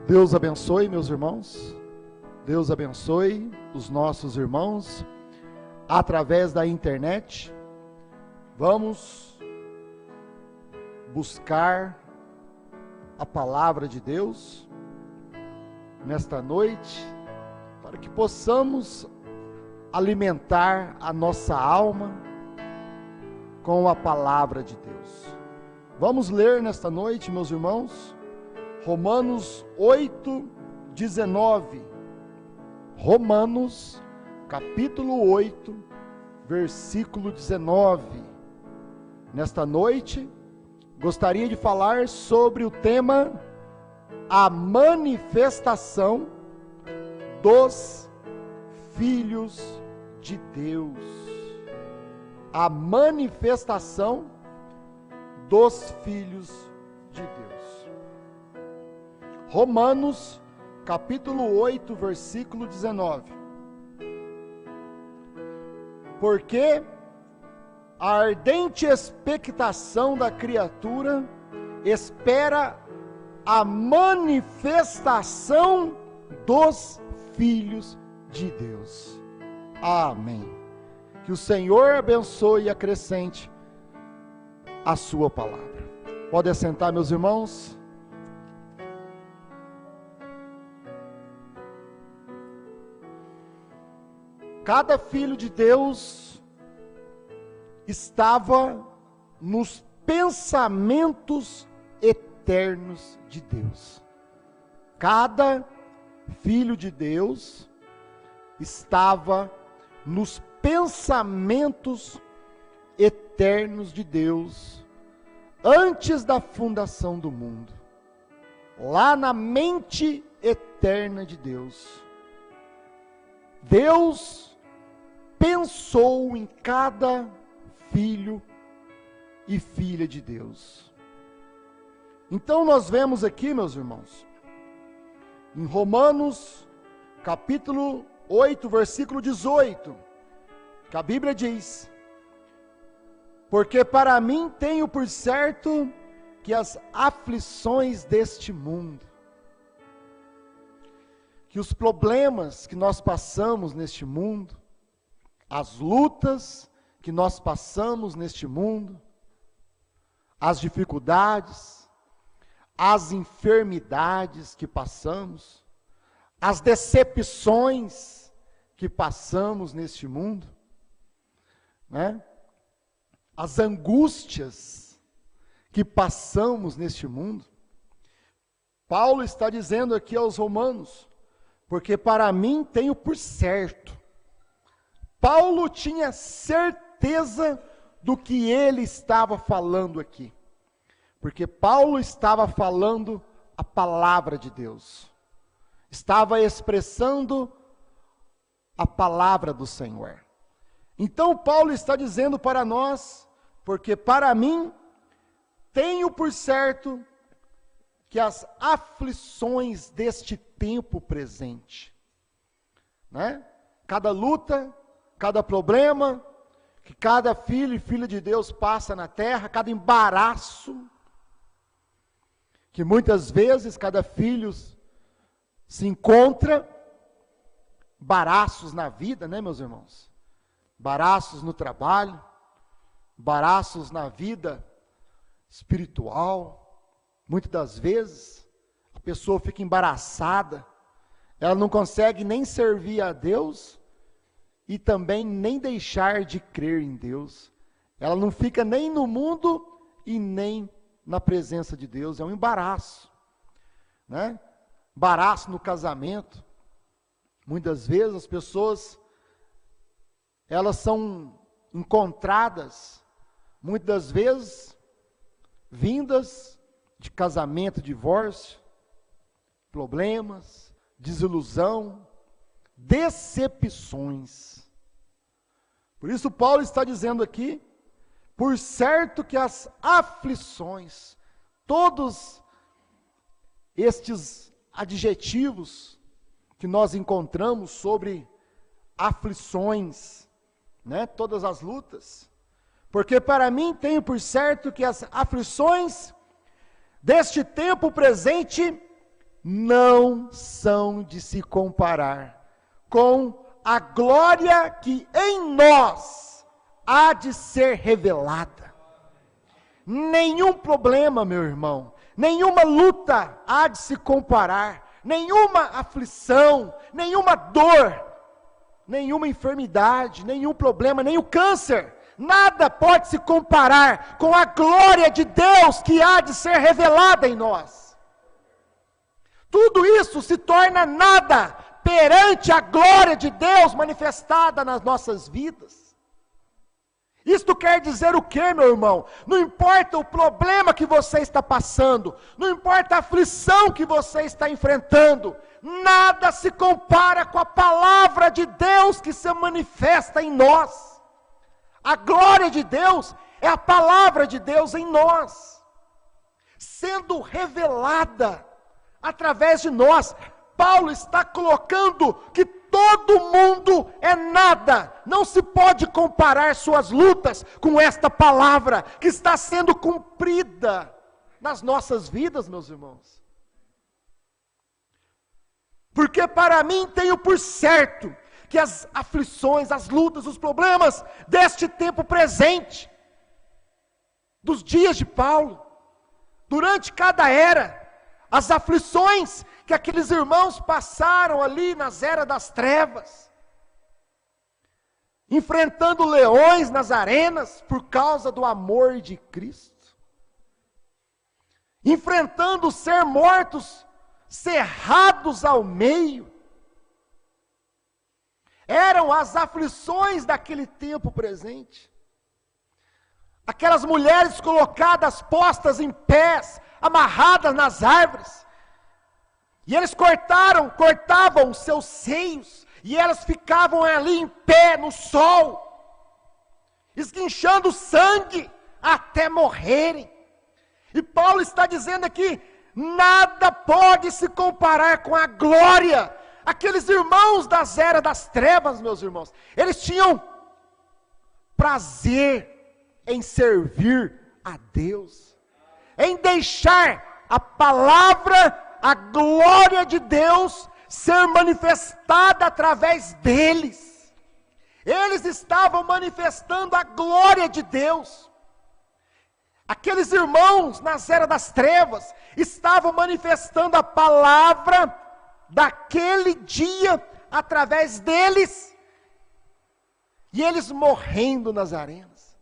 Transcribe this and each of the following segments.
Deus abençoe, meus irmãos. Deus abençoe os nossos irmãos através da internet. Vamos buscar a palavra de Deus nesta noite, para que possamos alimentar a nossa alma com a palavra de Deus. Vamos ler nesta noite, meus irmãos, Romanos 8:19. Romanos, capítulo 8, versículo 19. Nesta noite, gostaria de falar sobre o tema a manifestação dos filhos de Deus. A manifestação dos filhos de Deus. Romanos, capítulo 8, versículo 19. Porque a ardente expectação da criatura espera a manifestação dos filhos de Deus. Amém. Que o Senhor abençoe e acrescente a sua palavra. Pode assentar, meus irmãos. Cada filho de Deus estava nos pensamentos eternos de Deus. Cada filho de Deus estava nos pensamentos eternos de Deus, antes da fundação do mundo, lá na mente eterna de Deus. Deus pensou em cada filho e filha de Deus. Então nós vemos aqui, meus irmãos, em Romanos, capítulo 8, versículo 18, que a Bíblia diz: porque para mim tenho por certo que as aflições deste mundo, que os problemas que nós passamos neste mundo, as lutas que nós passamos neste mundo, as dificuldades, as enfermidades que passamos, as decepções que passamos neste mundo, né? As angústias que passamos neste mundo. Paulo está dizendo aqui aos romanos, porque para mim tenho por certo. Paulo tinha certeza do que ele estava falando aqui, porque Paulo estava falando a palavra de Deus, estava expressando a palavra do Senhor. Então Paulo está dizendo para nós, porque para mim tenho por certo que as aflições deste tempo presente, né? Cada luta, cada problema que cada filho e filha de Deus passa na terra, cada embaraço que muitas vezes cada filho se encontra, embaraços na vida, né, meus irmãos? Embaraços no trabalho, embaraços na vida espiritual. Muitas das vezes a pessoa fica embaraçada, ela não consegue nem servir a Deus e também nem deixar de crer em Deus. Ela não fica nem no mundo e nem na presença de Deus. É um embaraço, né? Embaraço no casamento. Muitas vezes as pessoas, elas são encontradas, muitas das vezes, vindas de casamento, divórcio, problemas, desilusão, decepções. Por isso Paulo está dizendo aqui, por certo que as aflições, todos estes adjetivos que nós encontramos sobre aflições, né? Todas as lutas, porque para mim tenho por certo que as aflições deste tempo presente não são de se comparar com a glória que em nós há de ser revelada. Nenhum problema, meu irmão, nenhuma luta há de se comparar, nenhuma aflição, nenhuma dor, nenhuma enfermidade, nenhum problema, nenhum câncer, nada pode se comparar com a glória de Deus que há de ser revelada em nós. Tudo isso se torna nada perante a glória de Deus manifestada nas nossas vidas. Isto quer dizer o que, meu irmão? Não importa o problema que você está passando, não importa a aflição que você está enfrentando, nada se compara com a palavra de Deus que se manifesta em nós. A glória de Deus é a palavra de Deus em nós, sendo revelada através de nós. Paulo está colocando que todo mundo é nada, não se pode comparar suas lutas com esta palavra que está sendo cumprida nas nossas vidas, meus irmãos. Porque para mim tenho por certo que as aflições, as lutas, os problemas deste tempo presente, dos dias de Paulo, durante cada era, as aflições que aqueles irmãos passaram ali nas eras das trevas, enfrentando leões nas arenas por causa do amor de Cristo, enfrentando ser mortos, cerrados ao meio, eram as aflições daquele tempo presente. Aquelas mulheres colocadas, postas em pés, amarradas nas árvores, e eles cortavam os seus seios, e elas ficavam ali em pé no sol, esguinchando sangue até morrerem. E Paulo está dizendo aqui, nada pode se comparar com a glória. Aqueles irmãos das eras das trevas, meus irmãos, eles tinham prazer em servir a Deus, em deixar a palavra, a glória de Deus ser manifestada através deles. Eles estavam manifestando a glória de Deus. Aqueles irmãos nas eras das trevas estavam manifestando a palavra daquele dia através deles. E eles morrendo nas arenas,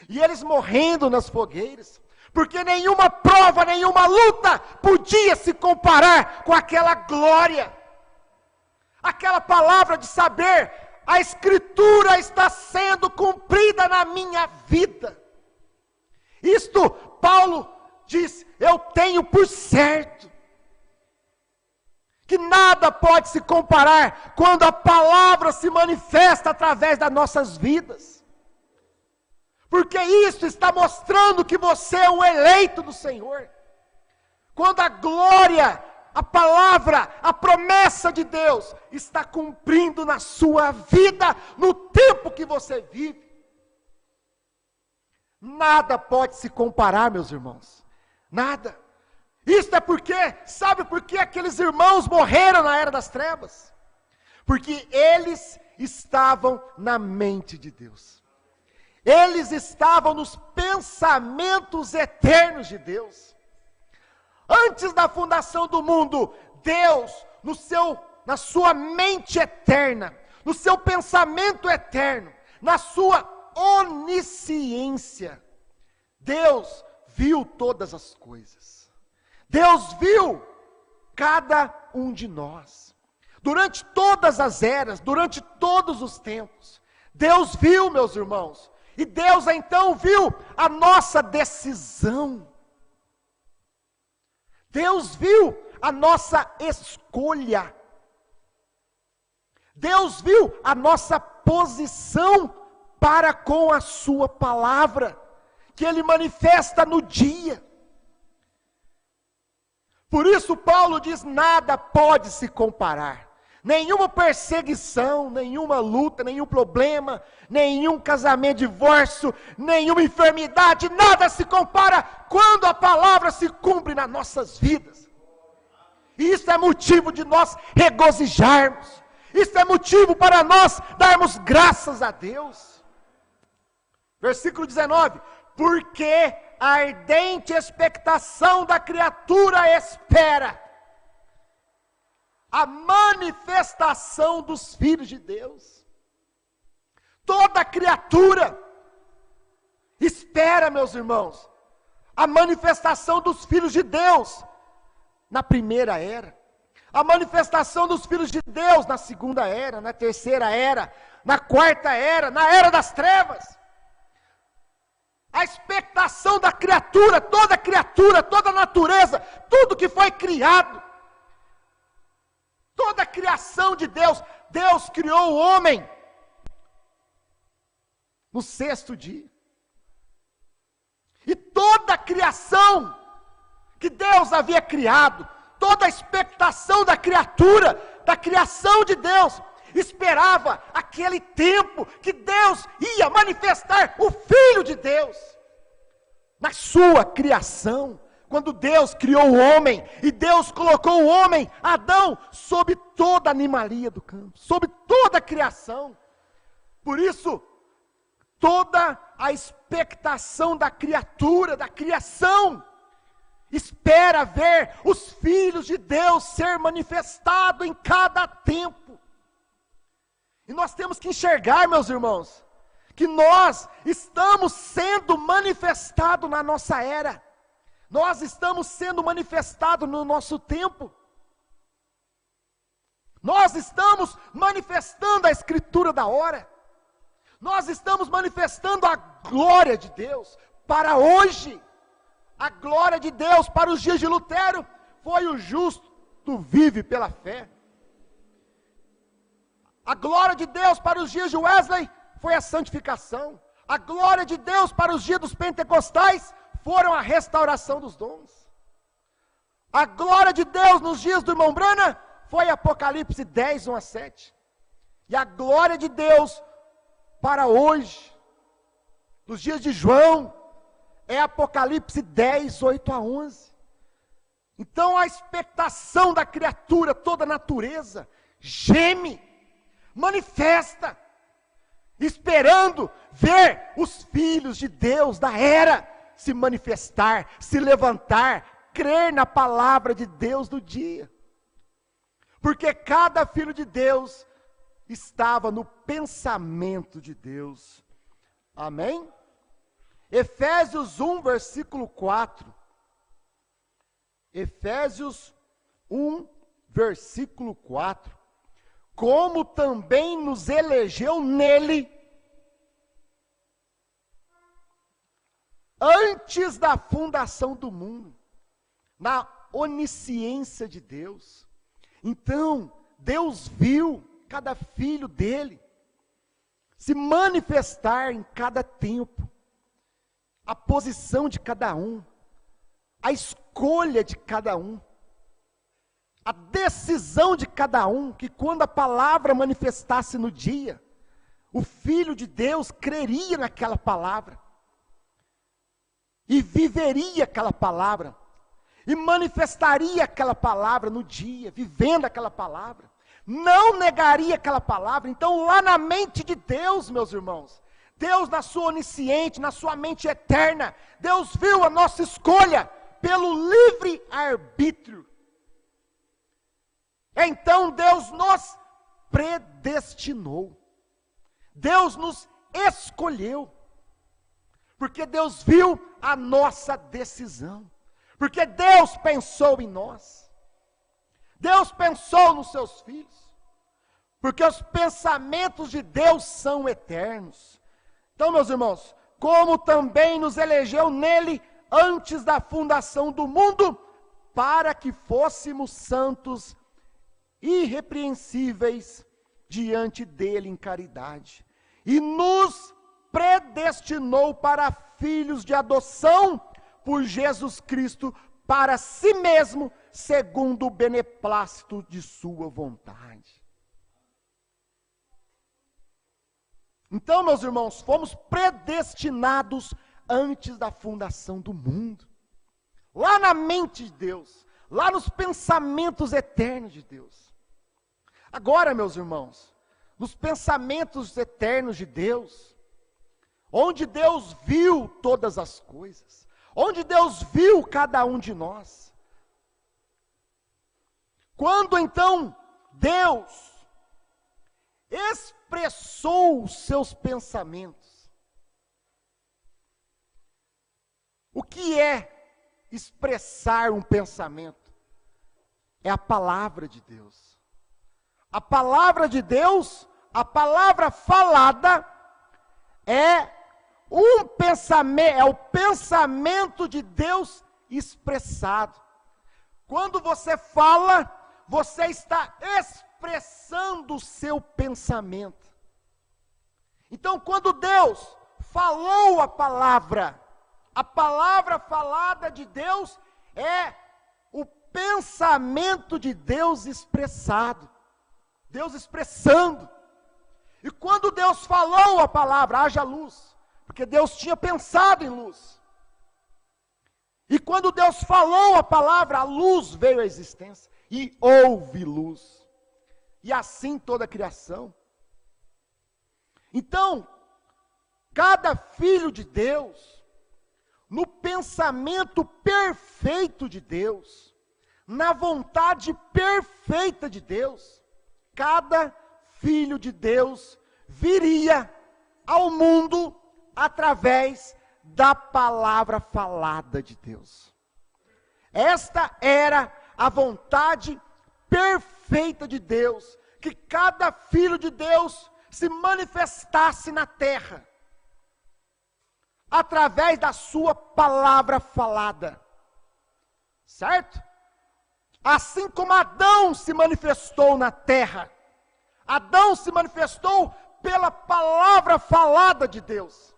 e eles morrendo nas fogueiras, porque nenhuma prova, nenhuma luta podia se comparar com aquela glória, aquela palavra de saber, a Escritura está sendo cumprida na minha vida. Isto, Paulo diz, eu tenho por certo, que nada pode se comparar quando a palavra se manifesta através das nossas vidas. Porque isso está mostrando que você é um eleito do Senhor. Quando a glória, a palavra, a promessa de Deus está cumprindo na sua vida, no tempo que você vive. Nada pode se comparar, meus irmãos. Nada. Isso é porque, sabe por que aqueles irmãos morreram na era das trevas? Porque eles estavam na mente de Deus. Eles estavam nos pensamentos eternos de Deus. Antes da fundação do mundo, Deus, na sua mente eterna, no seu pensamento eterno, na sua onisciência, Deus viu todas as coisas. Deus viu cada um de nós. Durante todas as eras, durante todos os tempos, Deus viu, meus irmãos. E Deus então viu a nossa decisão. Deus viu a nossa escolha. Deus viu a nossa posição para com a sua palavra, que Ele manifesta no dia. Por isso Paulo diz, nada pode se comparar. Nenhuma perseguição, nenhuma luta, nenhum problema, nenhum casamento, divórcio, nenhuma enfermidade, nada se compara quando a palavra se cumpre nas nossas vidas. E isso é motivo de nós regozijarmos. Isso é motivo para nós darmos graças a Deus. Versículo 19. Porque a ardente expectação da criatura espera a manifestação dos filhos de Deus. Toda criatura espera, meus irmãos, a manifestação dos filhos de Deus na primeira era, a manifestação dos filhos de Deus na segunda era, na terceira era, na quarta era, na era das trevas. A expectação da criatura, toda a natureza, tudo que foi criado, toda a criação de Deus, Deus criou o homem no sexto dia. E toda a criação que Deus havia criado, toda a expectação da criatura, da criação de Deus, esperava aquele tempo que Deus ia manifestar o Filho de Deus. Na sua criação, quando Deus criou o homem, e Deus colocou o homem, Adão, sob toda a animalia do campo, sob toda a criação. Por isso, toda a expectação da criatura, da criação, espera ver os filhos de Deus ser manifestado em cada tempo. E nós temos que enxergar, meus irmãos, que nós estamos sendo manifestados na nossa era. Nós estamos sendo manifestados no nosso tempo. Nós estamos manifestando a escritura da hora. Nós estamos manifestando a glória de Deus para hoje. A glória de Deus para os dias de Lutero foi o justo vive pela fé. A glória de Deus para os dias de Wesley foi a santificação. A glória de Deus para os dias dos pentecostais foram a restauração dos dons. A glória de Deus nos dias do irmão Brana foi Apocalipse 10, 1 a 7. E a glória de Deus para hoje, nos dias de João, é Apocalipse 10, 8 a 11. Então a expectação da criatura, toda a natureza, geme, manifesta, esperando ver os filhos de Deus da era se manifestar, se levantar, crer na palavra de Deus do dia. Porque cada filho de Deus estava no pensamento de Deus. Amém? Efésios 1, versículo 4. Efésios 1, versículo 4. Como também nos elegeu nele, antes da fundação do mundo, na onisciência de Deus. Então, Deus viu cada filho dele se manifestar em cada tempo, a posição de cada um, a escolha de cada um, a decisão de cada um, que quando a palavra manifestasse no dia, o Filho de Deus creria naquela palavra, e viveria aquela palavra, e manifestaria aquela palavra no dia, vivendo aquela palavra, não negaria aquela palavra. Então lá na mente de Deus, meus irmãos, Deus na sua onisciente, na sua mente eterna, Deus viu a nossa escolha pelo livre arbítrio. Então Deus nos predestinou, Deus nos escolheu, porque Deus viu a nossa decisão, porque Deus pensou em nós, Deus pensou nos seus filhos, porque os pensamentos de Deus são eternos. Então, meus irmãos, como também nos elegeu nele antes da fundação do mundo, para que fôssemos santos, irrepreensíveis diante dele em caridade, e nos predestinou para filhos de adoção por Jesus Cristo, para si mesmo, segundo o beneplácito de sua vontade. Então, meus irmãos, fomos predestinados antes da fundação do mundo, lá na mente de Deus, lá nos pensamentos eternos de Deus. Agora, meus irmãos, nos pensamentos eternos de Deus, onde Deus viu todas as coisas, onde Deus viu cada um de nós, quando então Deus expressou os seus pensamentos. O que é expressar um pensamento? É a palavra de Deus. A palavra de Deus, a palavra falada, é um pensamento, é o pensamento de Deus expressado. Quando você fala, você está expressando o seu pensamento. Então, quando Deus falou a palavra falada de Deus é o pensamento de Deus expressado. Deus expressando. E quando Deus falou a palavra, haja luz, porque Deus tinha pensado em luz. E quando Deus falou a palavra, a luz veio à existência. E houve luz. E assim toda a criação. Então, cada filho de Deus, no pensamento perfeito de Deus, na vontade perfeita de Deus, cada filho de Deus viria ao mundo através da palavra falada de Deus. Esta era a vontade perfeita de Deus, que cada filho de Deus se manifestasse na terra, através da sua palavra falada, certo? Assim como Adão se manifestou na terra, Adão se manifestou pela palavra falada de Deus,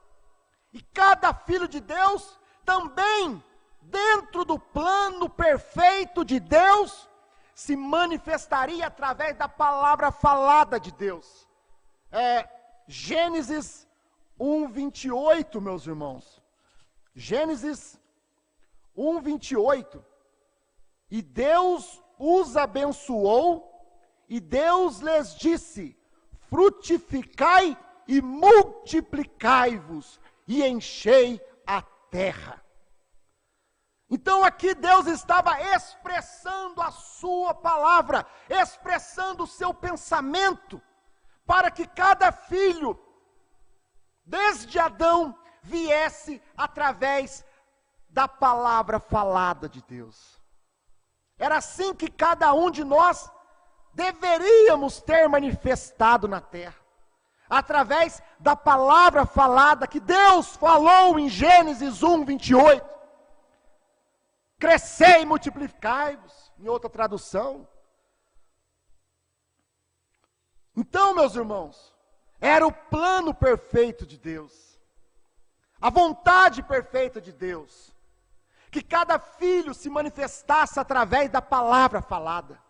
e cada filho de Deus também, dentro do plano perfeito de Deus, se manifestaria através da palavra falada de Deus. Gênesis 1:28, meus irmãos. Gênesis 1:28. E Deus os abençoou, e Deus lhes disse: frutificai e multiplicai-vos, e enchei a terra. Então aqui Deus estava expressando a sua palavra, expressando o seu pensamento, para que cada filho, desde Adão, viesse através da palavra falada de Deus. Era assim que cada um de nós deveríamos ter manifestado na terra, através da palavra falada que Deus falou em Gênesis 1:28. Crescei e multiplicai-vos, em outra tradução. Então, meus irmãos, era o plano perfeito de Deus, a vontade perfeita de Deus, que cada filho se manifestasse através da palavra falada.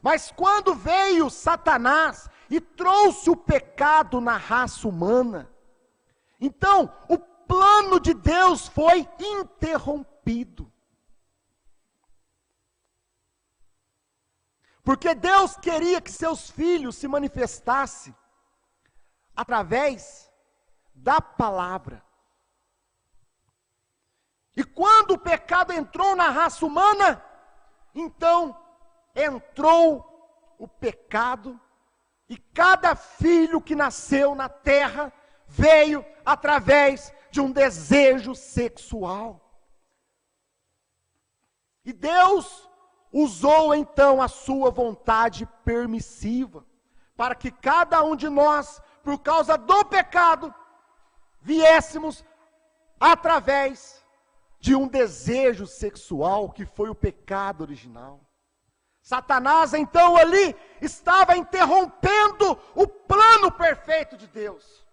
Mas quando veio Satanás e trouxe o pecado na raça humana, então o plano de Deus foi interrompido. Porque Deus queria que seus filhos se manifestassem através da palavra. E quando o pecado entrou na raça humana, então entrou o pecado, e cada filho que nasceu na terra veio através de um desejo sexual. E Deus usou então a sua vontade permissiva, para que cada um de nós, por causa do pecado, viéssemos através de um desejo sexual, que foi o pecado original. Satanás então ali estava interrompendo o plano perfeito de Deus,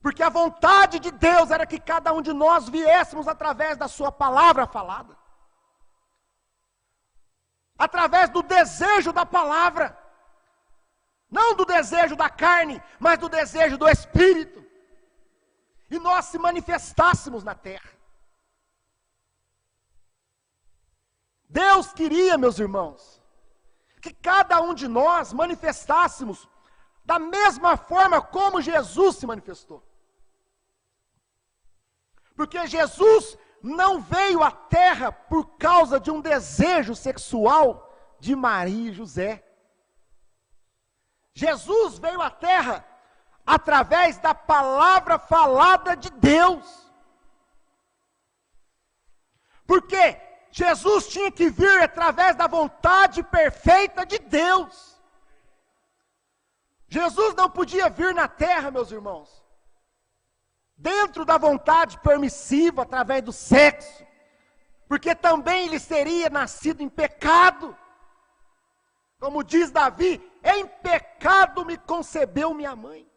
porque a vontade de Deus era que cada um de nós viéssemos através da sua palavra falada, através do desejo da palavra, não do desejo da carne, mas do desejo do Espírito, e nós se manifestássemos na terra. Deus queria, meus irmãos, que cada um de nós manifestássemos da mesma forma como Jesus se manifestou. Porque Jesus não veio à terra por causa de um desejo sexual de Maria e José. Jesus veio à terra através da palavra falada de Deus. Porque Jesus tinha que vir através da vontade perfeita de Deus. Jesus não podia vir na terra, meus irmãos, dentro da vontade permissiva, através do sexo, porque também ele seria nascido em pecado. Como diz Davi, em pecado me concebeu minha mãe.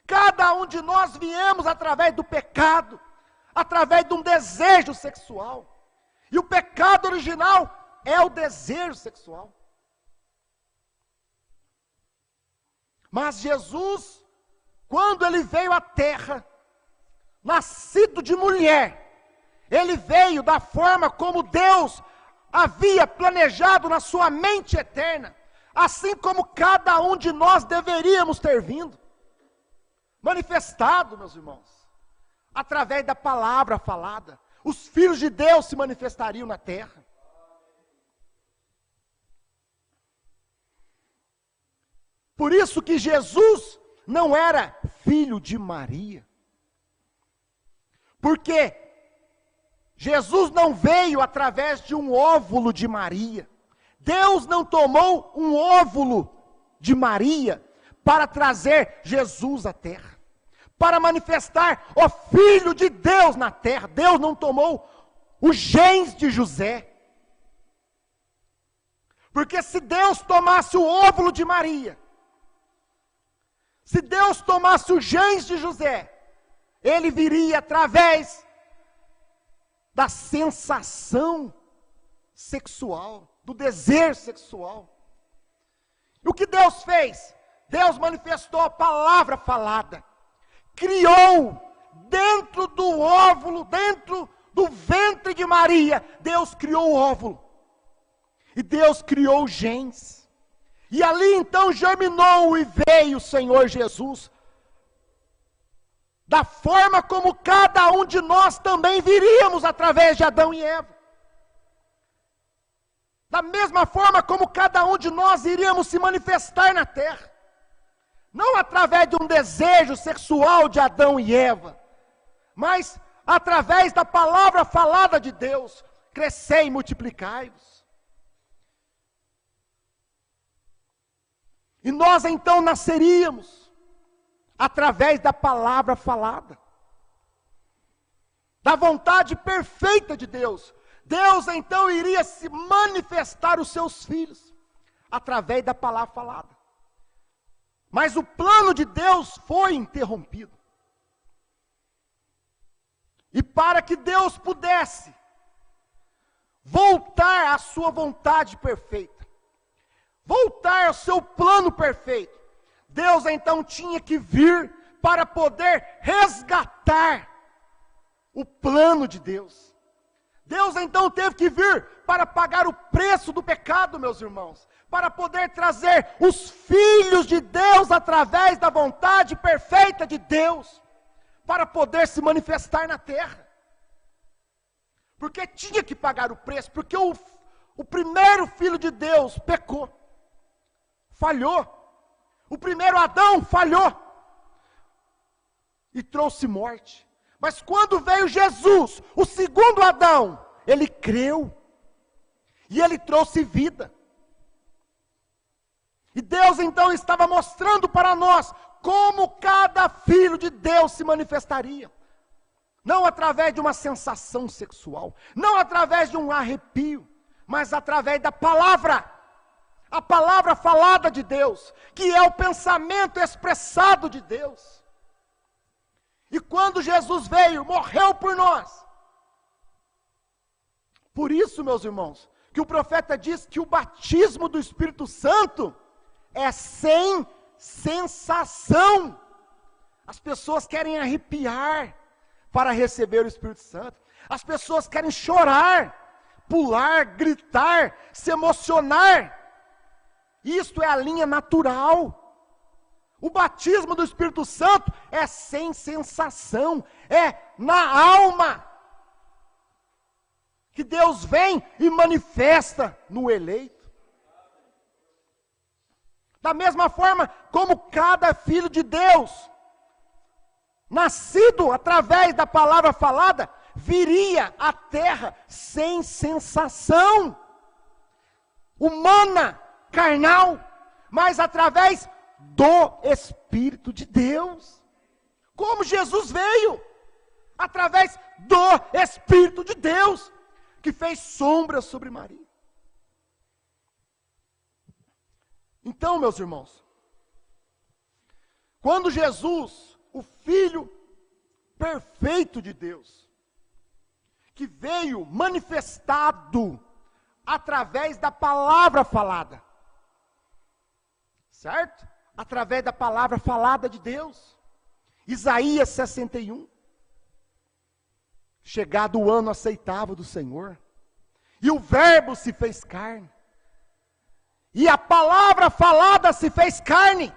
Cada um de nós viemos através do pecado, através de um desejo sexual. E o pecado original é o desejo sexual. Mas Jesus, quando ele veio à terra, nascido de mulher, ele veio da forma como Deus havia planejado na sua mente eterna, assim como cada um de nós deveríamos ter vindo, manifestado, meus irmãos, através da palavra falada. Os filhos de Deus se manifestariam na terra. Por isso que Jesus não era filho de Maria. Porque Jesus não veio através de um óvulo de Maria. Deus não tomou um óvulo de Maria para trazer Jesus à terra, para manifestar o Filho de Deus na terra. Deus não tomou os genes de José. Porque se Deus tomasse o óvulo de Maria, se Deus tomasse os genes de José, ele viria através da sensação sexual, do desejo sexual. E o que Deus fez? Deus manifestou a palavra falada, criou dentro do óvulo, dentro do ventre de Maria, Deus criou o óvulo, e Deus criou os genes, e ali então germinou e veio o Senhor Jesus, da forma como cada um de nós também viríamos através de Adão e Eva, da mesma forma como cada um de nós iríamos se manifestar na terra, não através de um desejo sexual de Adão e Eva, mas através da palavra falada de Deus: crescei e multiplicai-vos. E nós então nasceríamos através da palavra falada, da vontade perfeita de Deus. Deus então iria se manifestar os seus filhos através da palavra falada. Mas o plano de Deus foi interrompido. E para que Deus pudesse voltar à sua vontade perfeita, voltar ao seu plano perfeito, Deus então tinha que vir para poder resgatar o plano de Deus. Deus então teve que vir para pagar o preço do pecado, meus irmãos, para poder trazer os filhos de Deus através da vontade perfeita de Deus, para poder se manifestar na terra. Porque tinha que pagar o preço, porque o primeiro filho de Deus pecou, falhou. O primeiro Adão falhou e trouxe morte. Mas quando veio Jesus, o segundo Adão, ele creu e ele trouxe vida. E Deus então estava mostrando para nós como cada filho de Deus se manifestaria. Não através de uma sensação sexual, não através de um arrepio, mas através da palavra. A palavra falada de Deus, que é o pensamento expressado de Deus. E quando Jesus veio, morreu por nós. Por isso, meus irmãos, que o profeta diz que o batismo do Espírito Santo é sem sensação. As pessoas querem arrepiar para receber o Espírito Santo. As pessoas querem chorar pular, gritar, se emocionar. Isto é a linha natural. O batismo do Espírito Santo é sem sensação, é na alma. Que Deus vem e manifesta no eleito. Da mesma forma como cada filho de Deus, nascido através da palavra falada, viria à terra sem sensação humana, carnal, mas através do Espírito de Deus. Como Jesus veio? Através do Espírito de Deus, que fez sombra sobre Maria. Então, meus irmãos, quando Jesus, o Filho perfeito de Deus, que veio manifestado através da palavra falada, certo? Através da palavra falada de Deus. Isaías 61. Chegado o ano aceitável do Senhor, e o verbo se fez carne, e a palavra falada se fez carne,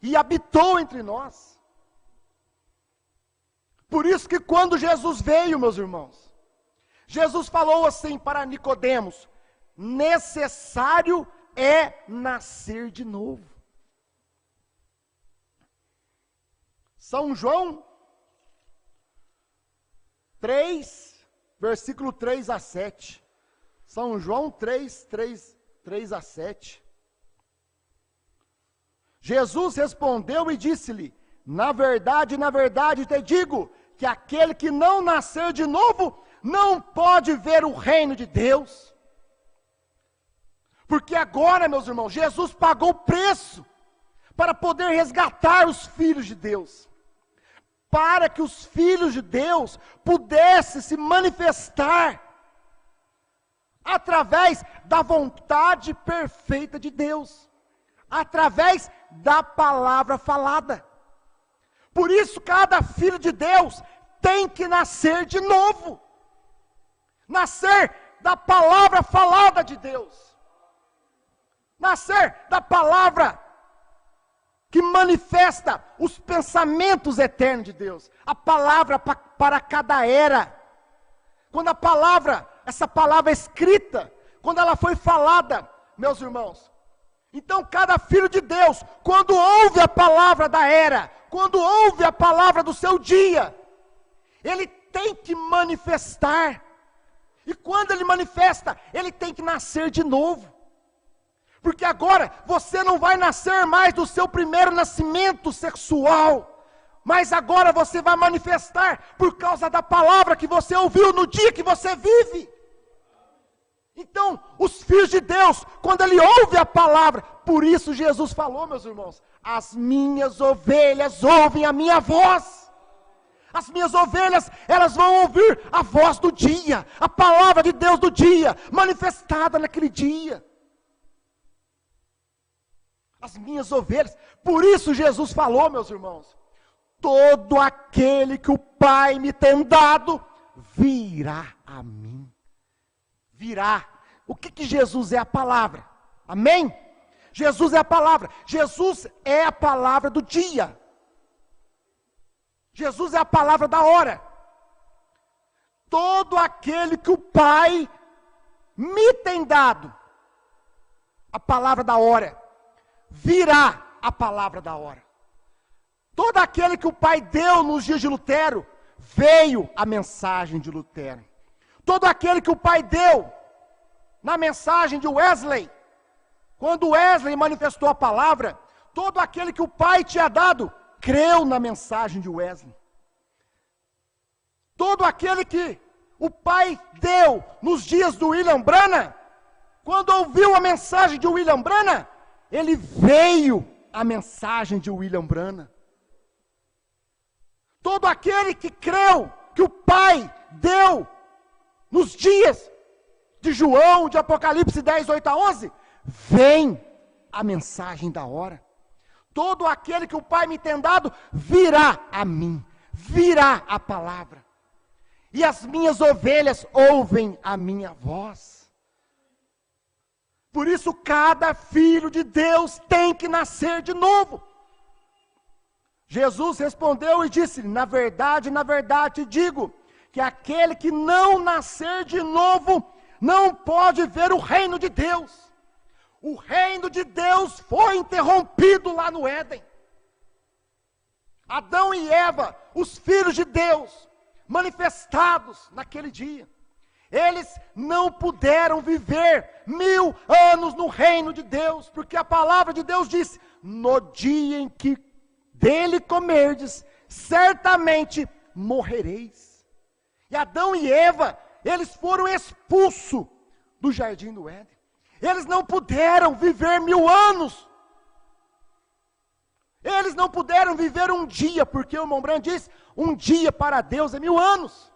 e habitou entre nós. Por isso que quando Jesus veio, meus irmãos, Jesus falou assim para Nicodemos: necessário é nascer de novo. São João 3, versículo 3 a 7. São João 3 a 7. Jesus respondeu e disse-lhe: na verdade te digo, que aquele que não nascer de novo, não pode ver o reino de Deus. Porque agora, meus irmãos, Jesus pagou o preço para poder resgatar os filhos de Deus, para que os filhos de Deus pudessem se manifestar através da vontade perfeita de Deus, através da palavra falada. Por isso, cada filho de Deus tem que nascer de novo, nascer da palavra falada de Deus, nascer da palavra que manifesta os pensamentos eternos de Deus, a palavra para cada era. Quando a palavra, essa palavra escrita, quando ela foi falada, meus irmãos, então cada filho de Deus, quando ouve a palavra da era, quando ouve a palavra do seu dia, ele tem que manifestar, e quando ele manifesta, ele tem que nascer de novo. Porque agora você não vai nascer mais do seu primeiro nascimento sexual, mas agora você vai manifestar por causa da palavra que você ouviu no dia que você vive. Então, os filhos de Deus, quando ele ouve a palavra, por isso Jesus falou, meus irmãos, as minhas ovelhas ouvem a minha voz. As minhas ovelhas, elas vão ouvir a voz do dia, a palavra de Deus do dia, manifestada naquele dia. As minhas ovelhas, por isso Jesus falou, meus irmãos, todo aquele que o Pai me tem dado, virá a mim. Virá. O que Jesus é? A palavra. Amém? Jesus é a palavra. Jesus é a palavra do dia. Jesus é a palavra da hora. Todo aquele que o Pai me tem dado, a palavra da hora, virá a palavra da hora. Todo aquele que o Pai deu nos dias de Lutero, veio a mensagem de Lutero. Todo aquele que o Pai deu na mensagem de Wesley, quando Wesley manifestou a palavra, todo aquele que o Pai tinha dado, creu na mensagem de Wesley. Todo aquele que o Pai deu nos dias do William Branham, quando ouviu a mensagem de William Branham, ele veio a mensagem de William Branham. Todo aquele que creu que o Pai deu nos dias de João, de Apocalipse 10, 8 a 11, vem a mensagem da hora. Todo aquele que o Pai me tem dado, virá a mim, virá a palavra. e as minhas ovelhas ouvem a minha voz. Por isso, cada filho de Deus tem que nascer de novo. Jesus respondeu e disse: na verdade te digo, que aquele que não nascer de novo, não pode ver o reino de Deus. O reino de Deus foi interrompido lá no Éden. Adão e Eva, os filhos de Deus, manifestados naquele dia, eles não puderam viver 1000 anos no reino de Deus, porque a palavra de Deus diz: no dia em que dele comerdes, certamente morrereis. E Adão e Eva, eles foram expulsos do jardim do Éden. Eles não puderam viver 1000 anos. Eles não puderam viver um dia, porque o irmão Branham diz: um dia para Deus é 1000 anos.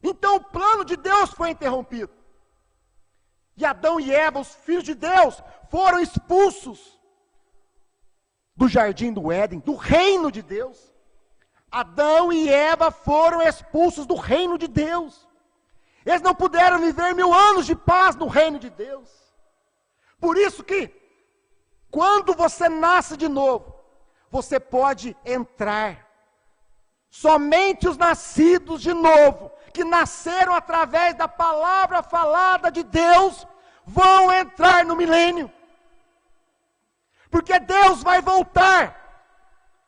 Então o plano de Deus foi interrompido. E Adão e Eva, os filhos de Deus, foram expulsos do jardim do Éden, do reino de Deus. Adão e Eva foram expulsos do reino de Deus. Eles não puderam viver 1000 anos de paz no reino de Deus. Por isso que, quando você nasce de novo, você pode entrar. Somente os nascidos de novo, que nasceram através da palavra falada de Deus, vão entrar no milênio. Porque Deus vai voltar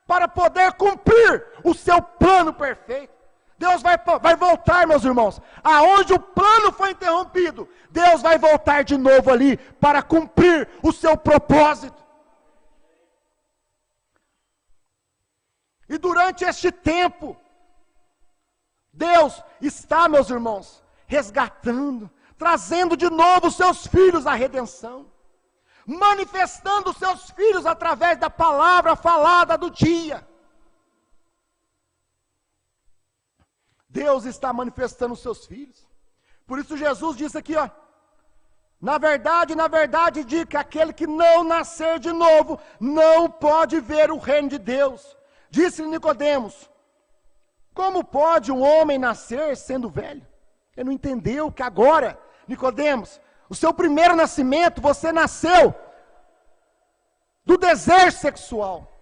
para poder cumprir o seu plano perfeito. Deus vai voltar, meus irmãos, aonde o plano foi interrompido, Deus vai voltar de novo ali, para cumprir o seu propósito. E durante este tempo, Deus está, meus irmãos, resgatando, trazendo de novo os seus filhos à redenção, manifestando os seus filhos através da palavra falada do dia. Deus está manifestando os seus filhos. Por isso Jesus disse aqui, ó: na verdade digo que aquele que não nascer de novo, não pode ver o reino de Deus. Disse-lhe Nicodemos: como pode um homem nascer sendo velho? Ele não entendeu que agora, Nicodemos, o seu primeiro nascimento, você nasceu do desejo sexual,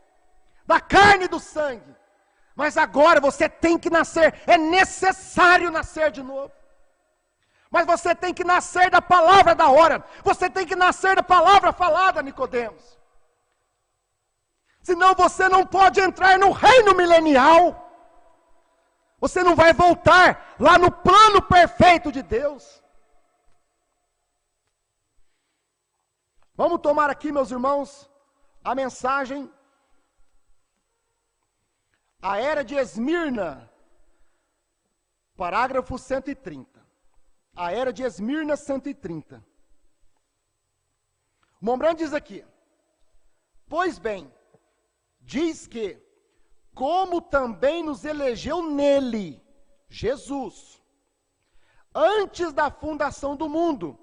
da carne e do sangue. Mas agora você tem que nascer, é necessário nascer de novo. Mas você tem que nascer da palavra da hora, você tem que nascer da palavra falada, Nicodemos. Senão você não pode entrar no reino milenial. Você não vai voltar lá no plano perfeito de Deus. Vamos tomar aqui, meus irmãos, a mensagem, a era de Esmirna, parágrafo 130. A era de Esmirna 130. O Mombrand diz aqui: pois bem, diz que, como também nos elegeu nele, Jesus, antes da fundação do mundo.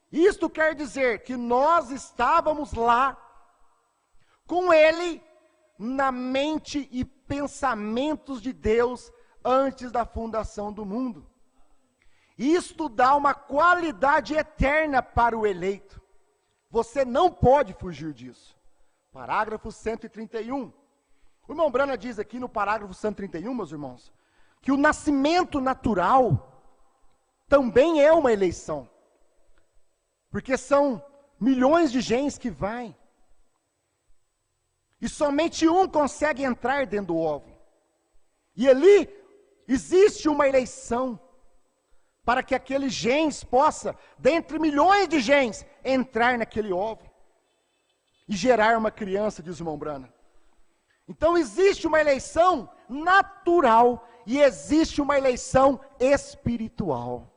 Isto quer dizer que nós estávamos lá, com ele, na mente e pensamentos de Deus, antes da fundação do mundo. Isto dá uma qualidade eterna para o eleito. Você não pode fugir disso. Parágrafo 131. O irmão Brana diz aqui no parágrafo 131, meus irmãos, que o nascimento natural também é uma eleição. Porque são milhões de genes que vai. E somente um consegue entrar dentro do óvulo. E ali existe uma eleição para que aquele genes possa, dentre milhões de genes, entrar naquele óvulo e gerar uma criança, diz o irmão Brana. Então existe uma eleição natural e existe uma eleição espiritual.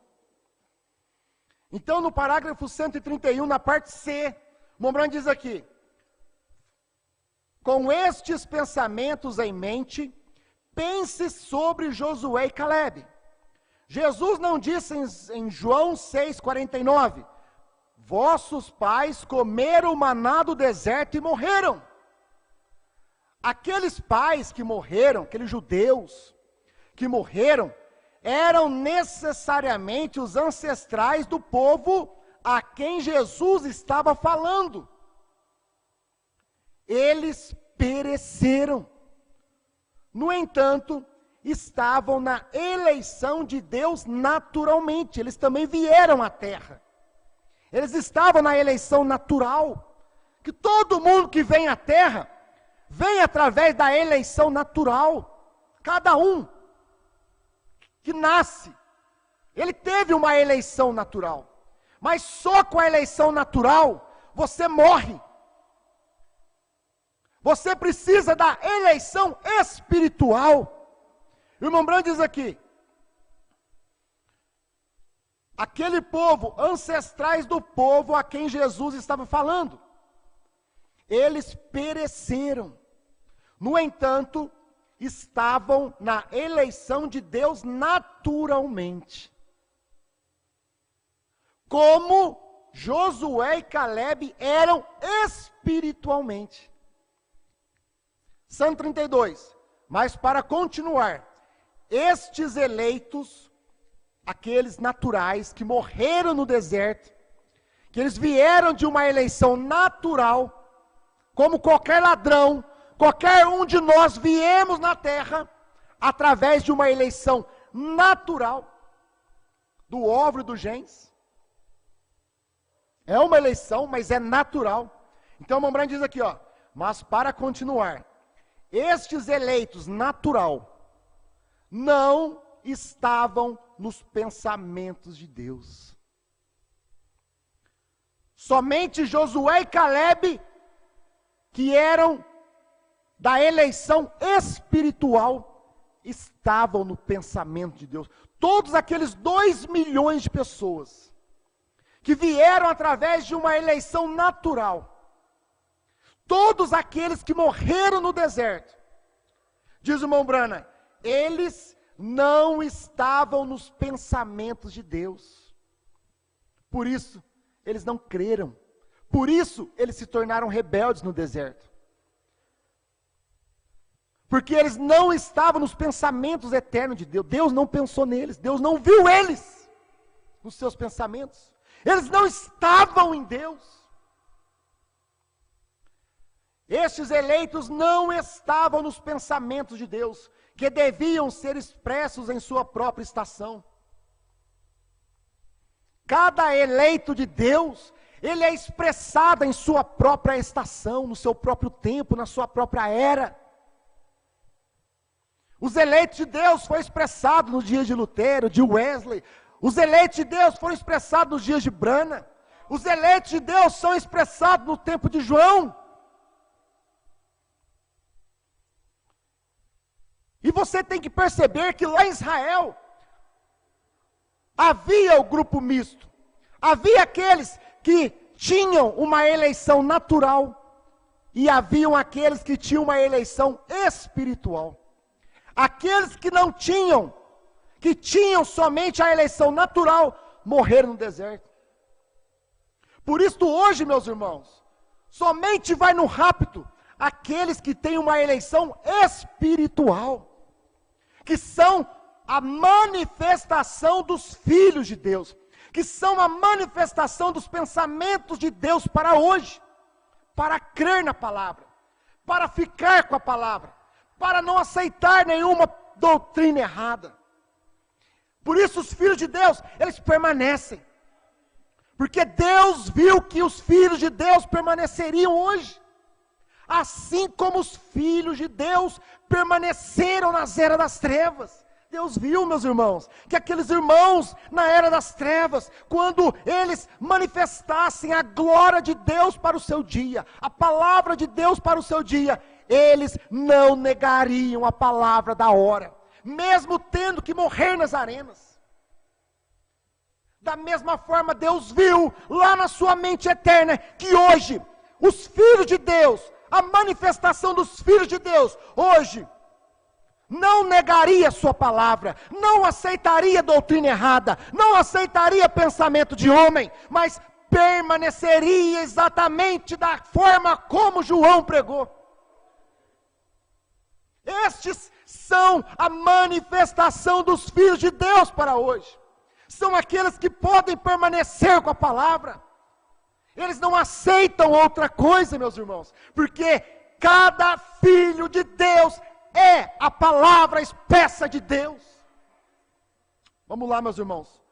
Então no parágrafo 131, na parte C, o irmão Brana diz aqui: com estes pensamentos em mente, pense sobre Josué e Calebe. Jesus não disse em João 6,49, vossos pais comeram o maná do deserto e morreram. Aqueles pais que morreram, aqueles judeus, que morreram eram necessariamente os ancestrais do povo a quem Jesus estava falando. Eles pereceram. No entanto, estavam na eleição de Deus naturalmente. Eles também vieram à terra. Eles estavam na eleição natural. Que todo mundo que vem à terra, vem através da eleição natural. Cada um que nasce, ele teve uma eleição natural. Mas só com a eleição natural, você morre. Você precisa da eleição espiritual. O irmão Branham diz aqui, aquele povo, ancestrais do povo a quem Jesus estava falando, eles pereceram. No entanto, estavam na eleição de Deus naturalmente. Como Josué e Caleb eram espiritualmente. Salmo 32. Mas para continuar, estes eleitos, aqueles naturais que morreram no deserto, que eles vieram de uma eleição natural, como qualquer ladrão, qualquer um de nós viemos na terra, através de uma eleição natural, do óvulo e do gens. É uma eleição, mas é natural. Então o irmão Branham diz aqui, ó, mas para continuar, estes eleitos natural, não estavam nos pensamentos de Deus. Somente Josué e Caleb, que eram da eleição espiritual, estavam no pensamento de Deus. Todos aqueles 2 milhões de pessoas, que vieram através de uma eleição natural, todos aqueles que morreram no deserto, diz o irmão Branham, eles não estavam nos pensamentos de Deus. Por isso, eles não creram. Por isso, eles se tornaram rebeldes no deserto. Porque eles não estavam nos pensamentos eternos de Deus. Deus não pensou neles. Deus não viu eles nos seus pensamentos. Eles não estavam em Deus. Estes eleitos não estavam nos pensamentos de Deus, que deviam ser expressos em sua própria estação. Cada eleito de Deus, ele é expressado em sua própria estação, no seu próprio tempo, na sua própria era. Os eleitos de Deus foram expressados nos dias de Lutero, de Wesley. Os eleitos de Deus foram expressados nos dias de Branham. Os eleitos de Deus são expressados no tempo de João. E você tem que perceber que lá em Israel, havia o grupo misto. Havia aqueles que tinham uma eleição natural, e haviam aqueles que tinham uma eleição espiritual. Aqueles que não tinham, que tinham somente a eleição natural, morreram no deserto. Por isso hoje, meus irmãos, somente vai no rapto aqueles que têm uma eleição espiritual, que são a manifestação dos filhos de Deus, que são a manifestação dos pensamentos de Deus para hoje, para crer na palavra, para ficar com a palavra, para não aceitar nenhuma doutrina errada. Por isso os filhos de Deus, eles permanecem, porque Deus viu que os filhos de Deus permaneceriam hoje, assim como os filhos de Deus permaneceram nas eras das trevas. Deus viu, meus irmãos, que aqueles irmãos na era das trevas, quando eles manifestassem a glória de Deus para o seu dia, a palavra de Deus para o seu dia, eles não negariam a palavra da hora, mesmo tendo que morrer nas arenas. Da mesma forma, Deus viu lá na sua mente eterna, que hoje, os filhos de Deus, a manifestação dos filhos de Deus, hoje, não negaria sua palavra, não aceitaria doutrina errada, não aceitaria pensamento de homem, mas permaneceria exatamente da forma como João pregou. Estes são a manifestação dos filhos de Deus para hoje. São aqueles que podem permanecer com a palavra. Eles não aceitam outra coisa, meus irmãos, porque cada filho de Deus é a palavra expressa de Deus. Vamos lá, meus irmãos.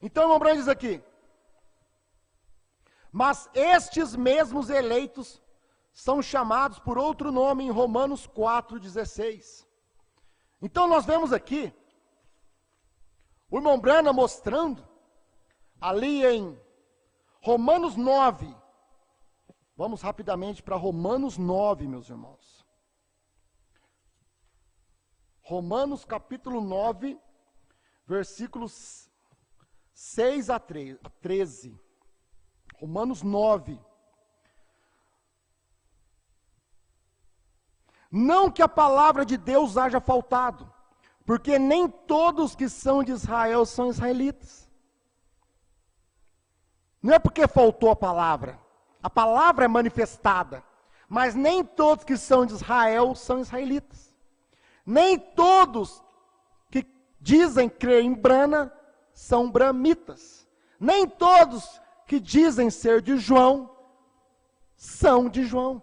Então, irmão Branco diz aqui: mas estes mesmos eleitos são chamados por outro nome em Romanos 4,16. Então nós vemos aqui o irmão Branham mostrando ali em Romanos 9. Vamos rapidamente para Romanos 9, meus irmãos. Romanos capítulo 9, versículos 6 a 13. Romanos 9. Não que a palavra de Deus haja faltado, porque nem todos que são de Israel são israelitas. Não é porque faltou a palavra é manifestada, mas nem todos que são de Israel são israelitas. Nem todos que dizem crer em Brana são bramitas. Nem todos que dizem ser de João são de João.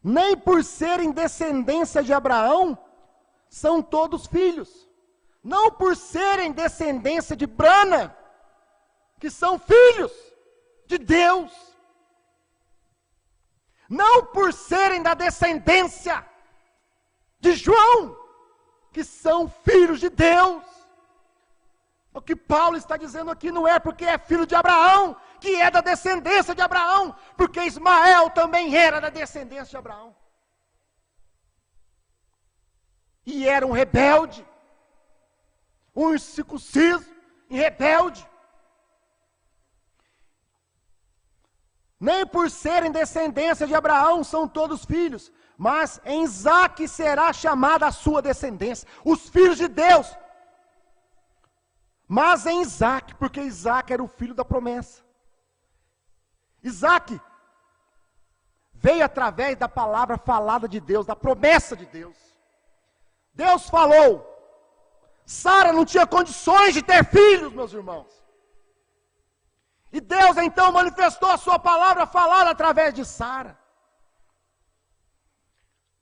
Nem por serem descendência de Abraão, são todos filhos. Não por serem descendência de Brana, que são filhos de Deus. Não por serem da descendência de João, que são filhos de Deus. O que Paulo está dizendo aqui não é porque é filho de Abraão, que é da descendência de Abraão, porque Ismael também era da descendência de Abraão. E era um rebelde, um incircunciso e rebelde. Nem por serem descendência de Abraão são todos filhos, mas em Isaque será chamada a sua descendência, os filhos de Deus. Mas em Isaque, porque Isaque era o filho da promessa. Isaque veio através da palavra falada de Deus, da promessa de Deus. Deus falou. Sara não tinha condições de ter filhos, meus irmãos. E Deus então manifestou a sua palavra falada através de Sara.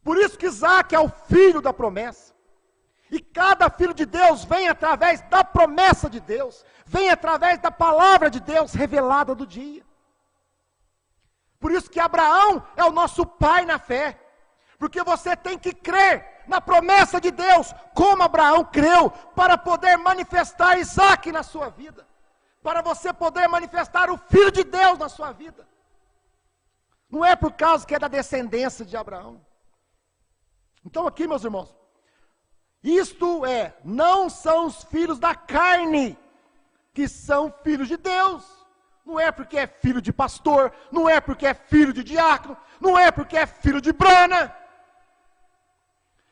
Por isso que Isaque é o filho da promessa. E cada filho de Deus vem através da promessa de Deus, vem através da palavra de Deus revelada do dia. Por isso que Abraão é o nosso pai na fé, porque você tem que crer na promessa de Deus, como Abraão creu, para poder manifestar Isaque na sua vida, para você poder manifestar o Filho de Deus na sua vida. Não é por causa que é da descendência de Abraão. Então aqui, meus irmãos, isto é, não são os filhos da carne que são filhos de Deus. Não é porque é filho de pastor, não é porque é filho de diácono, não é porque é filho de Brana,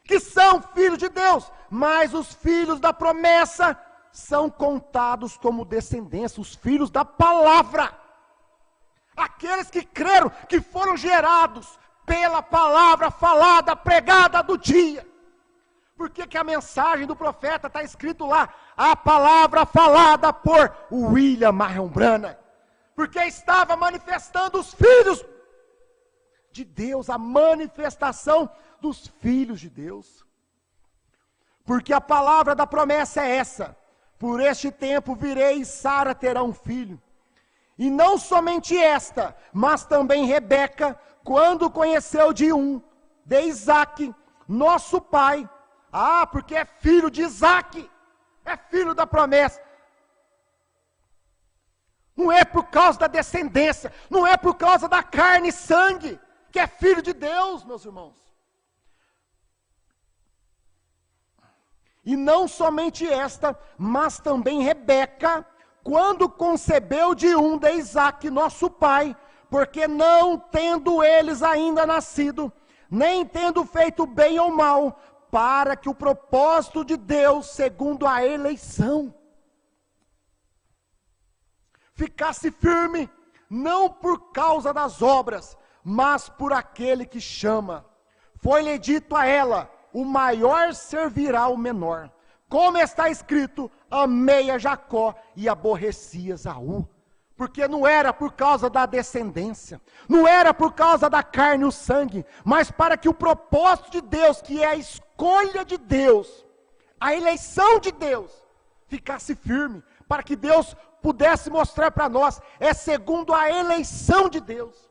que são filhos de Deus, mas os filhos da promessa são contados como descendência, os filhos da palavra. Aqueles que creram, que foram gerados pela palavra falada, pregada do dia. Por que a mensagem do profeta está escrito lá? A palavra falada por William Marion Branham. Porque estava manifestando os filhos de Deus, a manifestação dos filhos de Deus. Porque a palavra da promessa é essa: por este tempo virei e Sara terá um filho. E não somente esta, mas também Rebeca, quando conheceu de Isaque, nosso pai. Ah, porque é filho de Isaque, é filho da promessa. Não é por causa da descendência, não é por causa da carne e sangue, que é filho de Deus, meus irmãos. E não somente esta, mas também Rebeca, quando concebeu de Isaque, nosso pai, porque não tendo eles ainda nascido, nem tendo feito bem ou mal, para que o propósito de Deus, segundo a eleição, ficasse firme, não por causa das obras, mas por aquele que chama. Foi-lhe dito a ela: o maior servirá o menor. Como está escrito: amei a Jacó e aborreci Esaú. Porque não era por causa da descendência, não era por causa da carne e o sangue, mas para que o propósito de Deus, que é a escolha de Deus, a eleição de Deus, ficasse firme, para que Deus pudesse mostrar para nós, é segundo a eleição de Deus,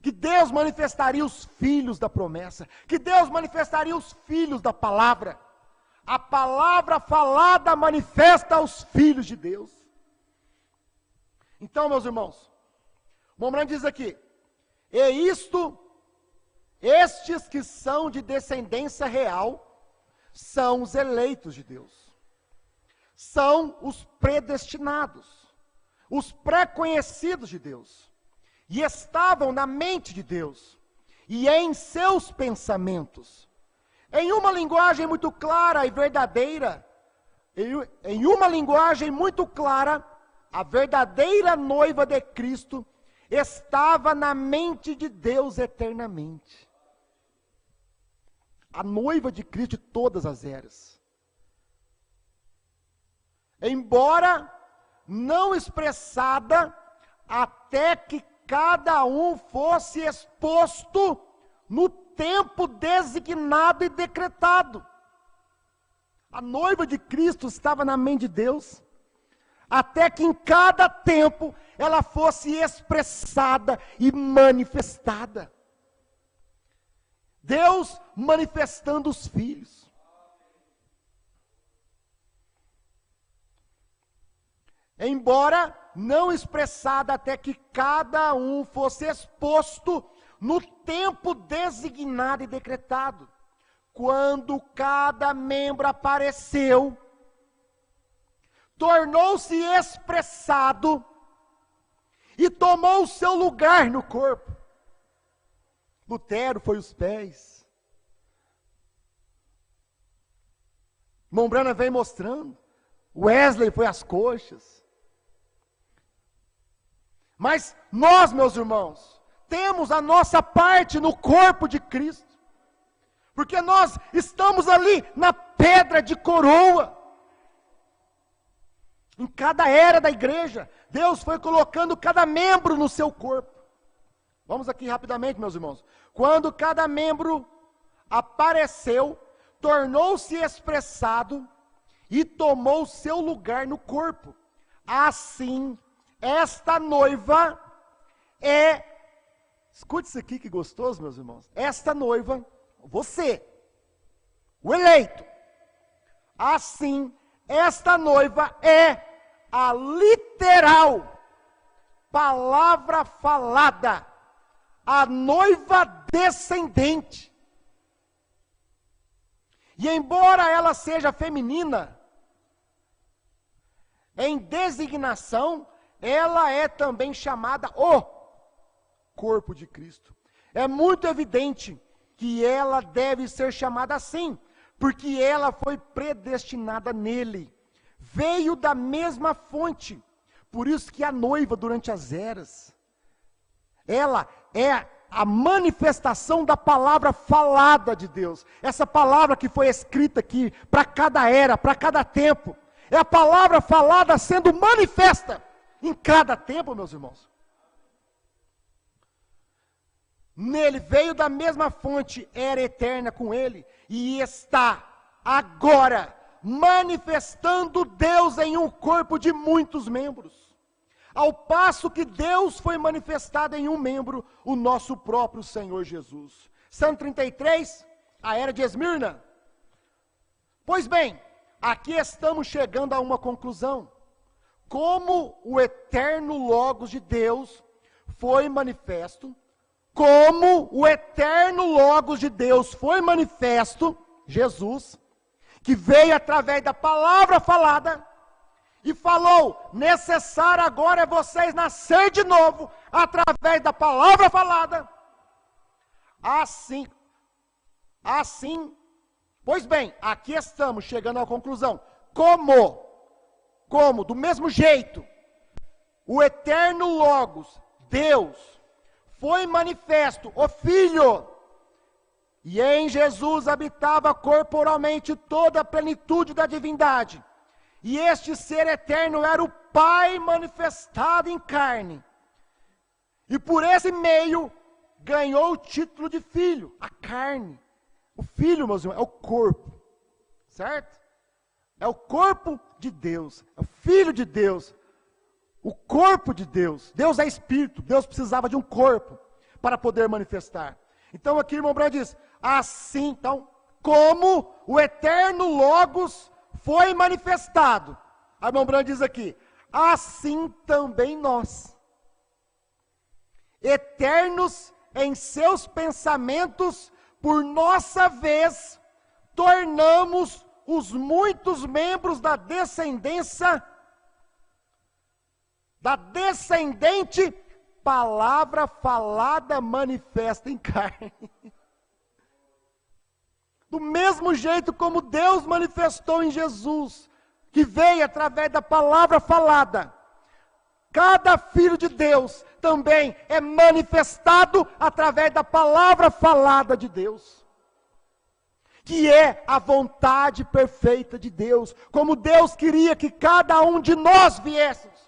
que Deus manifestaria os filhos da promessa, que Deus manifestaria os filhos da palavra. A palavra falada manifesta os filhos de Deus. Então, meus irmãos, Mombrand diz aqui: estes que são de descendência real, são os eleitos de Deus, são os predestinados, os pré-conhecidos de Deus, e estavam na mente de Deus, e em seus pensamentos, em uma linguagem muito clara e verdadeira, a verdadeira noiva de Cristo estava na mente de Deus eternamente. A noiva de Cristo de todas as eras. Embora não expressada, até que cada um fosse exposto no tempo designado e decretado. A noiva de Cristo estava na mente de Deus, até que em cada tempo ela fosse expressada e manifestada. Deus manifestando os filhos. Embora não expressada, até que cada um fosse exposto no tempo designado e decretado. Quando cada membro apareceu, tornou-se expressado e tomou o seu lugar no corpo. Lutero foi os pés. Mombrana vem mostrando. Wesley foi as coxas. Mas nós, meus irmãos, temos a nossa parte no corpo de Cristo. Porque nós estamos ali na pedra de coroa. Em cada era da igreja, Deus foi colocando cada membro no seu corpo. Vamos aqui rapidamente, meus irmãos. Quando cada membro apareceu, tornou-se expressado e tomou seu lugar no corpo. Assim, esta noiva escute isso aqui que gostoso, meus irmãos. Esta noiva, você, o eleito. Assim, esta noiva é a literal palavra falada, a noiva descendente. E embora ela seja feminina, em designação, ela é também chamada o corpo de Cristo. É muito evidente que ela deve ser chamada assim, porque ela foi predestinada nele. Veio da mesma fonte. Por isso que a noiva durante as eras, ela é a manifestação da palavra falada de Deus. Essa palavra que foi escrita aqui, para cada era, para cada tempo. É a palavra falada sendo manifesta em cada tempo, meus irmãos. Nele veio da mesma fonte, era eterna com ele, e está agora manifestando Deus em um corpo de muitos membros, ao passo que Deus foi manifestado em um membro, o nosso próprio Senhor Jesus. Salmo 33, a era de Esmirna. Pois bem, aqui estamos chegando a uma conclusão. Como o eterno Logos de Deus foi manifesto, Jesus, que veio através da palavra falada, e falou: necessário agora é vocês nascer de novo, através da palavra falada. Assim, pois bem, aqui estamos chegando à conclusão. Como, do mesmo jeito, o eterno Logos Deus, foi manifesto, o Filho, e em Jesus habitava corporalmente toda a plenitude da divindade. E este ser eterno era o Pai manifestado em carne. E por esse meio ganhou o título de filho, a carne. O filho, meus irmãos, é o corpo, certo? É o corpo de Deus, é o Filho de Deus, o corpo de Deus. Deus é Espírito, Deus precisava de um corpo para poder manifestar. Então aqui, irmão Branham diz, assim, então, como o eterno Logos foi manifestado. A irmão Branham diz aqui, assim também nós, eternos em seus pensamentos, por nossa vez, tornamos os muitos membros da descendência, da descendente, palavra falada manifesta em carne. Do mesmo jeito como Deus manifestou em Jesus, que veio através da palavra falada, cada filho de Deus também é manifestado através da palavra falada de Deus, que é a vontade perfeita de Deus, como Deus queria que cada um de nós viéssemos.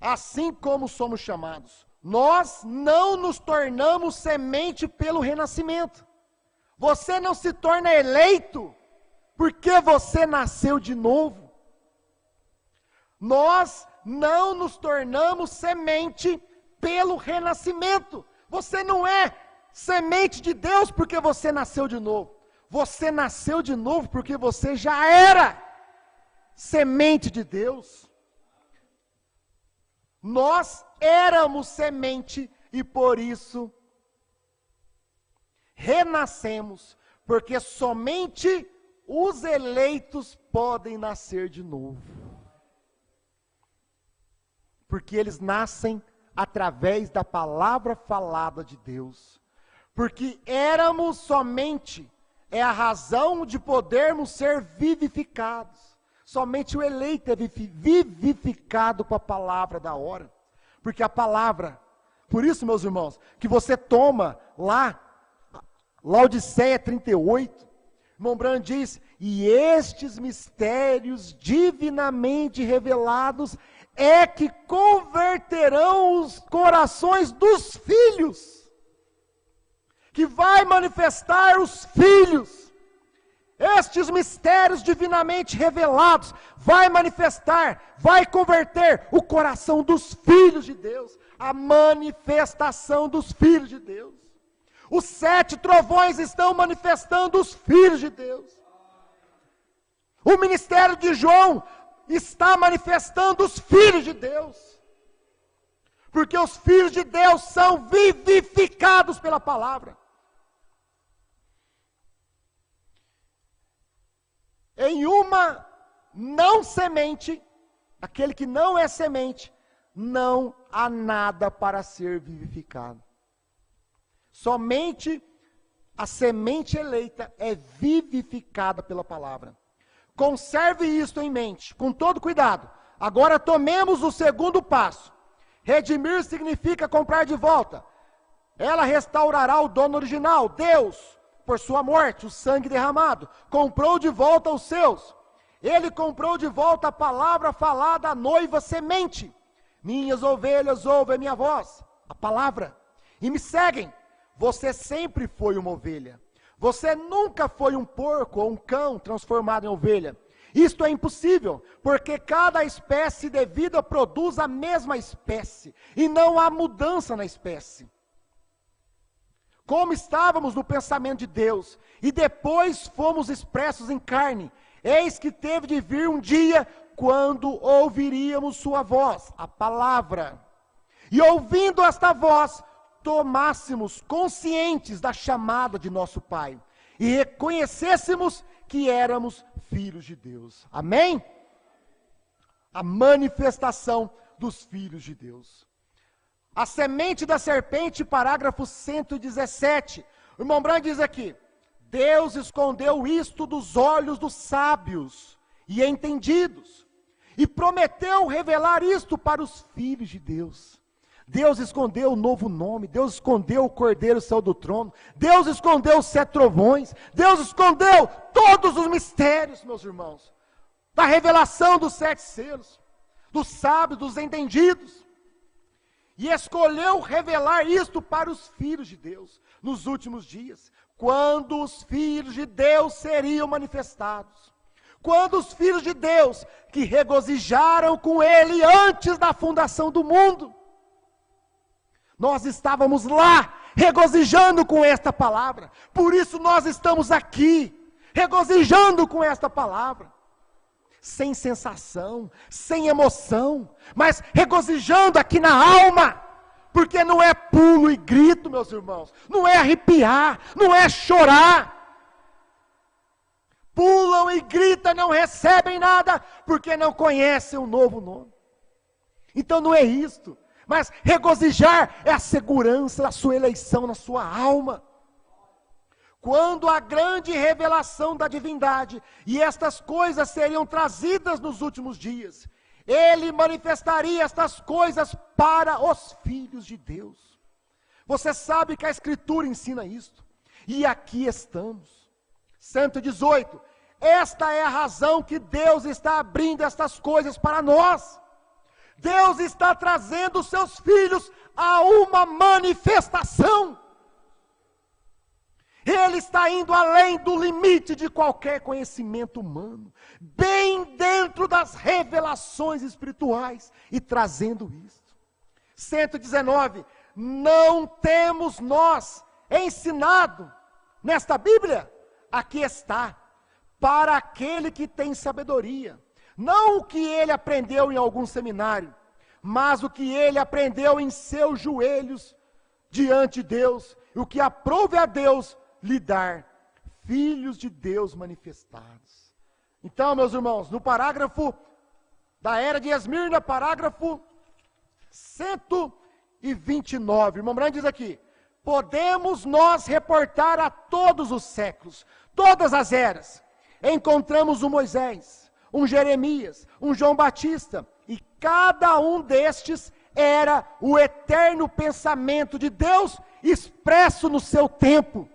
Assim como somos chamados, nós não nos tornamos semente pelo renascimento. Você não se torna eleito porque você nasceu de novo. Nós não nos tornamos semente pelo renascimento. Você não é semente de Deus porque você nasceu de novo. Você nasceu de novo porque você já era semente de Deus. Nós éramos semente e por isso renascemos, porque somente os eleitos podem nascer de novo. Porque eles nascem através da palavra falada de Deus. Porque éramos somente, é a razão de podermos ser vivificados. Somente o eleito é vivificado com a palavra da hora. Porque a palavra, por isso, meus irmãos, que você toma lá, Laodiceia 38, irmão Branham diz, e estes mistérios divinamente revelados é que converterão os corações dos filhos, que vai manifestar os filhos. Estes mistérios divinamente revelados vai manifestar, vai converter o coração dos filhos de Deus, a manifestação dos filhos de Deus. Os 7 trovões estão manifestando os filhos de Deus. O ministério de João está manifestando os filhos de Deus. Porque os filhos de Deus são vivificados pela palavra. Em uma não semente, aquele que não é semente, não há nada para ser vivificado. Somente a semente eleita é vivificada pela palavra. Conserve isto em mente, com todo cuidado. Agora tomemos o segundo passo. Redimir significa comprar de volta. Ela restaurará o dono original, Deus. Por sua morte, o sangue derramado, comprou de volta os seus. Ele comprou de volta a palavra falada à noiva semente. Minhas ovelhas ouvem a minha voz, a palavra, e me seguem. Você sempre foi uma ovelha. Você nunca foi um porco ou um cão transformado em ovelha. Isto é impossível, porque cada espécie de vida produz a mesma espécie, e não há mudança na espécie. Como estávamos no pensamento de Deus, e depois fomos expressos em carne, eis que teve de vir um dia, quando ouviríamos sua voz, a palavra, e ouvindo esta voz, tomássemos conscientes da chamada de nosso Pai, e reconhecêssemos que éramos filhos de Deus, amém? A manifestação dos filhos de Deus. A semente da serpente, parágrafo 117. O irmão Branham diz aqui, Deus escondeu isto dos olhos dos sábios e entendidos, e prometeu revelar isto para os filhos de Deus. Deus escondeu o novo nome, Deus escondeu o Cordeiro saiu do trono, Deus escondeu os 7 trovões, Deus escondeu todos os mistérios, meus irmãos, da revelação dos 7 selos, dos sábios, dos entendidos, e escolheu revelar isto para os filhos de Deus, nos últimos dias, quando os filhos de Deus seriam manifestados, quando os filhos de Deus, que regozijaram com Ele antes da fundação do mundo, nós estávamos lá, regozijando com esta palavra, por isso nós estamos aqui, regozijando com esta palavra, sem sensação, sem emoção, mas regozijando aqui na alma, porque não é pulo e grito, meus irmãos, não é arrepiar, não é chorar, pulam e gritam, não recebem nada, porque não conhecem o novo nome, então não é isto, mas regozijar é a segurança da sua eleição na sua alma. Quando a grande revelação da divindade, e estas coisas seriam trazidas nos últimos dias, Ele manifestaria estas coisas para os filhos de Deus. Você sabe que a Escritura ensina isto, e aqui estamos. 118, esta é a razão que Deus está abrindo estas coisas para nós. Deus está trazendo os seus filhos a uma manifestação. Ele está indo além do limite de qualquer conhecimento humano, bem dentro das revelações espirituais, e trazendo isso. 119, não temos nós ensinado nesta Bíblia? Aqui está, para aquele que tem sabedoria, não o que ele aprendeu em algum seminário, mas o que ele aprendeu em seus joelhos diante de Deus, e o que aprove a Deus lhe dar, filhos de Deus manifestados. Então, meus irmãos, no parágrafo da era de Esmirna, parágrafo 129, o irmão Branham diz aqui, podemos nós reportar a todos os séculos, todas as eras, encontramos um Moisés, um Jeremias, um João Batista, e cada um destes era o eterno pensamento de Deus expresso no seu tempo.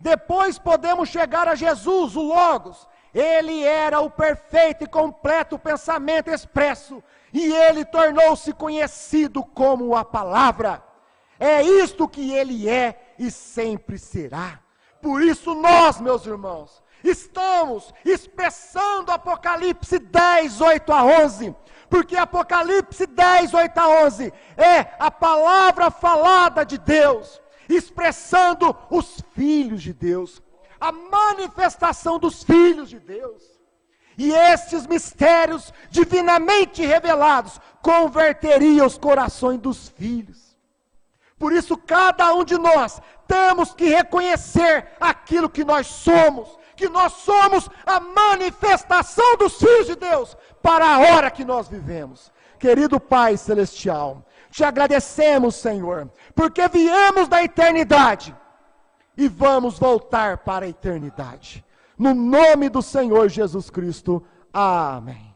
Depois podemos chegar a Jesus, o Logos. Ele era o perfeito e completo pensamento expresso, e ele tornou-se conhecido como a palavra. É isto que ele é e sempre será. Por isso nós, meus irmãos, estamos expressando Apocalipse 10, 8 a 11, porque Apocalipse 10, 8 a 11 é a palavra falada de Deus, expressando os filhos de Deus, a manifestação dos filhos de Deus, e estes mistérios divinamente revelados converteriam os corações dos filhos. Por isso cada um de nós temos que reconhecer aquilo que nós somos a manifestação dos filhos de Deus, para a hora que nós vivemos. Querido Pai Celestial, te agradecemos, Senhor, porque viemos da eternidade, e vamos voltar para a eternidade. No nome do Senhor Jesus Cristo, amém.